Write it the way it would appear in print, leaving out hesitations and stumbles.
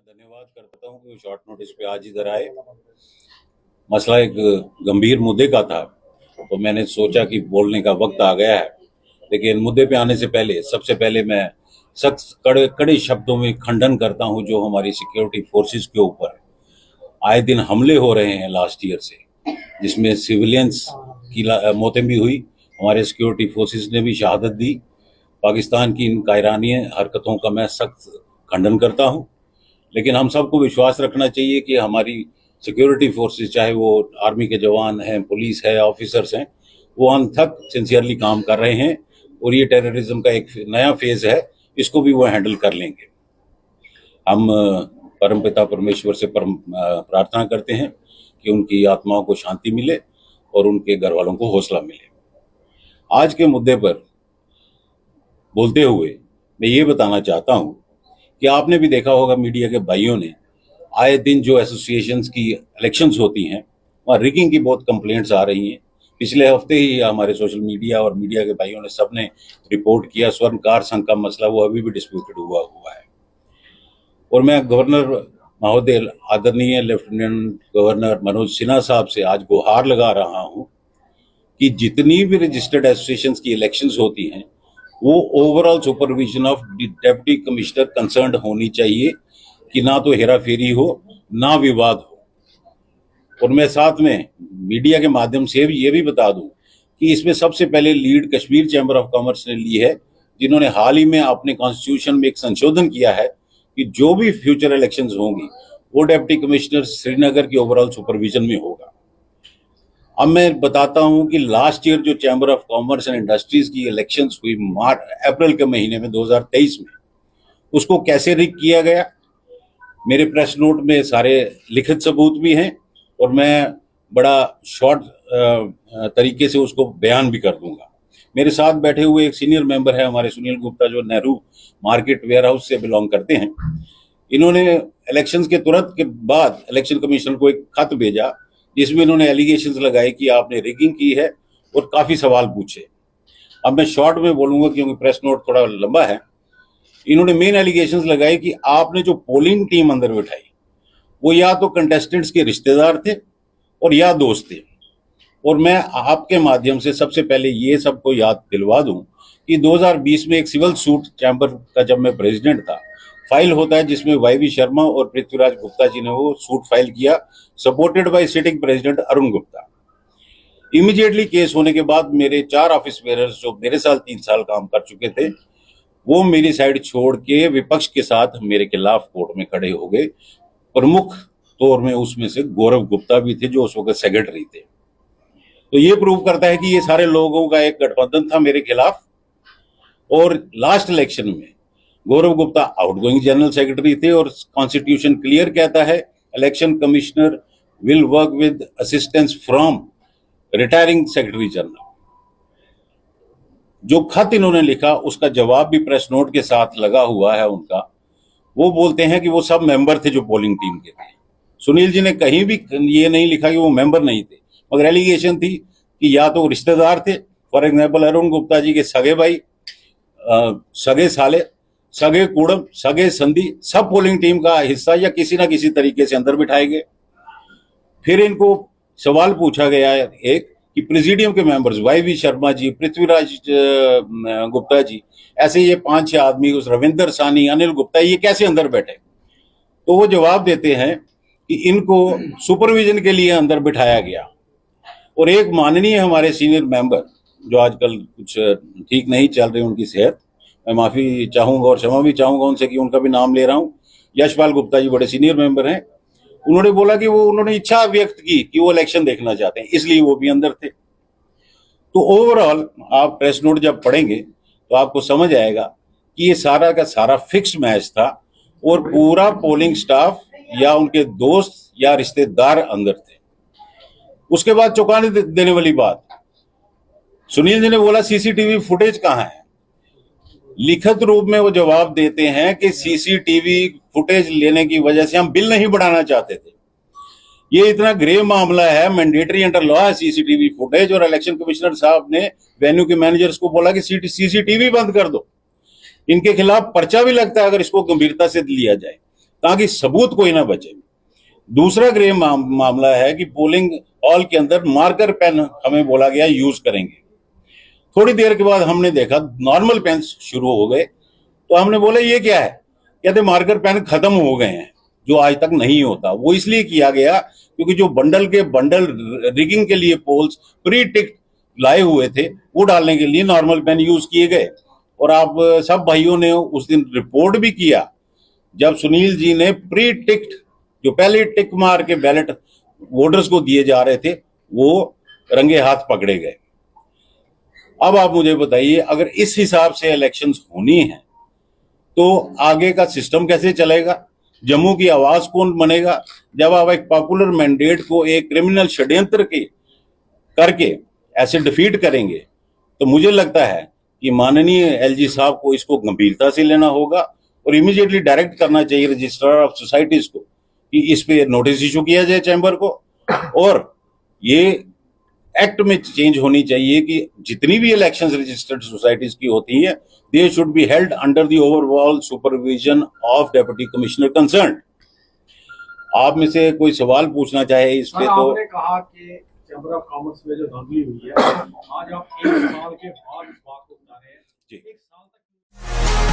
धन्यवाद करता हूं कि शॉर्ट नोटिस पे आज इधर आए। मसला एक गंभीर मुद्दे का था, तो मैंने सोचा कि बोलने का वक्त आ गया है। लेकिन मुद्दे पे आने से पहले सबसे पहले मैं सख्त कड़े शब्दों में खंडन करता हूं जो हमारी सिक्योरिटी फोर्सेस के ऊपर आए दिन हमले हो रहे हैं लास्ट ईयर से, जिसमें सिविलियंस की मौतें भी हुई, हमारे सिक्योरिटी फोर्सेस ने भी शहादत दी। पाकिस्तान की इन कायरानी हरकतों का मैं सख्त खंडन करता हूं। लेकिन हम सबको विश्वास रखना चाहिए कि हमारी सिक्योरिटी फोर्सेस, चाहे वो आर्मी के जवान हैं, पुलिस है, ऑफिसर्स हैं, वो अनथक सिंसियरली काम कर रहे हैं और ये टेररिज्म का एक नया फेज है, इसको भी वो हैंडल कर लेंगे। हम परमपिता परमेश्वर से प्रार्थना करते हैं कि उनकी आत्माओं को शांति मिले और उनके घर वालों को हौसला मिले। आज के मुद्दे पर बोलते हुए मैं ये बताना चाहता हूं कि आपने भी देखा होगा, मीडिया के भाइयों ने आए दिन जो एसोसिएशंस की इलेक्शंस होती हैं वहाँ रिगिंग की बहुत कंप्लेंट्स आ रही हैं। पिछले हफ्ते ही हमारे सोशल मीडिया और मीडिया के भाइयों ने सबने रिपोर्ट किया, स्वर्णकार संघ का मसला वो अभी भी डिस्प्यूटेड हुआ है। और मैं गवर्नर महोदय, आदरणीय लेफ्टिनेंट गवर्नर मनोज सिन्हा साहब से आज गुहार लगा रहा हूं कि जितनी भी रजिस्टर्ड एसोसिएशंस की इलेक्शंस होती हैं वो overall supervision of deputy commissioner concerned होनी चाहिए, कि ना तो हेरा फेरी हो ना विवाद हो। और मैं साथ में मीडिया के माध्यम से ये भी बता दूं कि इसमें सबसे पहले lead Kashmir chamber of commerce ने ली है, जिन्होंने हाल ही में अपने कॉन्स्टिट्यूशन में एक संशोधन किया है कि जो भी फ्यूचर इलेक्शंस होंगी वो डिप्टी कमिश्नर श्रीनगर की ओवरऑल सुपरविजन में होगा। अब मैं बताता हूं कि लास्ट ईयर जो chamber of commerce and industries की इलेक्शंस हुई अप्रैल के महीने में 2023 में, उसको कैसे रिग किया गया, मेरे प्रेस नोट में सारे लिखित सबूत भी हैं और मैं बड़ा शॉर्ट तरीके से उसको बयान भी कर दूंगा। मेरे साथ बैठे हुए एक सीनियर मेंबर है हमारे सुनील गुप्ता, जो नेहरू मार्केट वेयर हाउस से बिलोंग करते हैं। इन्होंने इलेक्शंस के तुरंत के बाद इलेक्शन कमीशन को एक खत भेजा जिसमें इन्होंने एलिगेशंस लगाए कि आपने रिगिंग की है और काफी सवाल पूछे। अब मैं शॉर्ट में बोलूंगा क्योंकि प्रेस नोट थोड़ा लंबा है। इन्होंने मेन एलिगेशंस लगाए कि आपने जो पोलिंग टीम अंदर बिठाई वो या तो कंटेस्टेंट्स के रिश्तेदार थे और या दोस्त थे। और मैं आपके माध्यम से सबसे पहले ये सबको याद दिलवा दूं कि 2020 में एक सिविल सूट चैम्बर का, जब मैं प्रेसिडेंट था, फाइल होता है जिसमें वाई शर्मा और पृथ्वीराज गुप्ता जी ने वो सूट फाइल किया, supported by sitting president Arun Gupta. Immediately case होने के बाद मेरे 4 ऑफिस बेयरर्स जो मेरे साथ 3 साल काम कर चुके थे, वो मेरी साइड छोड़ के विपक्ष के साथ मेरे खिलाफ कोर्ट में खड़े हो गए। प्रमुख तौर में उसमें से गौरव गुप्ता भी थे जो उस वक्त सेक्रेटरी थे। तो ये प्रूव करता है कि ये सारे लोगों का एक गठबंधन था मेरे खिलाफ। और लास्ट इलेक्शन में गौरव गुप्ता आउटगोइंग जनरल सेक्रेटरी थे और कॉन्स्टिट्यूशन क्लियर कहता है election commissioner will work with assistance from retiring secretary general. जो खत इन्होंने लिखा उसका जवाब भी प्रेस नोट के साथ लगा हुआ है उनका। वो बोलते हैं कि वो सब मेंबर थे जो पोलिंग टीम के थे। सुनील जी ने कहीं भी ये नहीं लिखा कि वो मेंबर नहीं थे, मगर एलिगेशन थी कि या तो रिश्तेदार थे, फॉर एग्जाम्पल अरुण गुप्ता जी के सगे भाई, सगे साले, सगे कुड़म, सगे संधि, सब पोलिंग टीम का हिस्सा या किसी ना किसी तरीके से अंदर बिठाए गए। फिर इनको सवाल पूछा गया है एक कि प्रेसिडियम के मेंबर्स वाई शर्मा जी, पृथ्वीराज गुप्ता जी, ऐसे ये 5-6 आदमी, उस रविंदर सानी, अनिल गुप्ता, ये कैसे अंदर बैठे। तो वो जवाब देते हैं कि इनको सुपरविजन के लिए अंदर बिठाया गया। और एक माननीय हमारे सीनियर मेंबर जो आजकल कुछ ठीक नहीं चल रही उनकी सेहत, मैं माफी चाहूंगा और क्षमा भी चाहूंगा उनसे कि उनका भी नाम ले रहा हूं, यशपाल गुप्ता जी बड़े सीनियर मेंबर हैं। उन्होंने बोला कि उन्होंने इच्छा व्यक्त की कि वो इलेक्शन देखना चाहते हैं, इसलिए वो भी अंदर थे। तो ओवरऑल आप प्रेस नोट जब पढ़ेंगे तो आपको समझ आएगा कि ये सारा का सारा फिक्स्ड मैच था और पूरा पोलिंग स्टाफ या उनके दोस्त या रिश्तेदार अंदर थे। उसके बाद चौंकाने देने वाली बात, सुनील जी ने बोला सीसीटीवी फुटेज कहां है। लिखित रूप में वो जवाब देते हैं कि सीसीटीवी फुटेज लेने की वजह से हम बिल नहीं बढ़ाना चाहते थे। ये इतना ग्रे मामला है, मैंडेटरी अंडर लॉ है सीसीटीवी फुटेज, और इलेक्शन कमिश्नर साहब ने वेन्यू के मैनेजर्स को बोला कि सीसीटीवी बंद कर दो। इनके खिलाफ पर्चा भी लगता है अगर इसको गंभीरता से लिया जाए। ताकि सबूत कोई ना बचे। दूसरा ग्रे मामला है कि पोलिंग हॉल के अंदर मार्कर पेन हमें बोला गया यूज करेंगे। थोड़ी देर के बाद हमने देखा नॉर्मल पेन शुरू हो गए, तो हमने बोला ये क्या है, कहते मार्कर पेन खत्म हो गए हैं, जो आज तक नहीं होता। वो इसलिए किया गया क्योंकि जो बंडल के बंडल रिगिंग के लिए पोल्स प्री टिक लाए हुए थे, वो डालने के लिए नॉर्मल पेन यूज किए गए। और आप सब भाइयों ने उस दिन रिपोर्ट भी किया, जब सुनील जी ने प्री टिक्ड जो पहले टिक मार के बैलेट वोटर्स को दिए जा रहे थे, वो रंगे हाथ पकड़े गए। अब आप मुझे बताइए, अगर इस हिसाब से इलेक्शंस होनी है तो आगे का सिस्टम कैसे चलेगा? जम्मू की आवाज कौन बनेगा? जब आप एक पॉपुलर मैंडेट को एक क्रिमिनल षड्यंत्र के करके ऐसे डिफीट करेंगे, तो मुझे लगता है कि माननीय एलजी साहब को इसको गंभीरता से लेना होगा और इमीडिएटली डायरेक्ट करना चाहिए रजिस्ट्रार ऑफ सोसाइटीज को कि इस पे नोटिस इशू किया जाए चैम्बर को, और ये एक्ट में चेंज होनी चाहिए कि जितनी भी इलेक्शंस रजिस्टर्ड सोसाइटीज की होती हैं, they should be held under the overall supervision of deputy commissioner concern. आप में से कोई सवाल पूछना चाहे इस पे? तो आपने कहा कि चैम्बर ऑफ कॉमर्स में जो धांधली हुई है, आज आप 1 साल के बाद इस बात को बता रहे हैं। 1 साल तक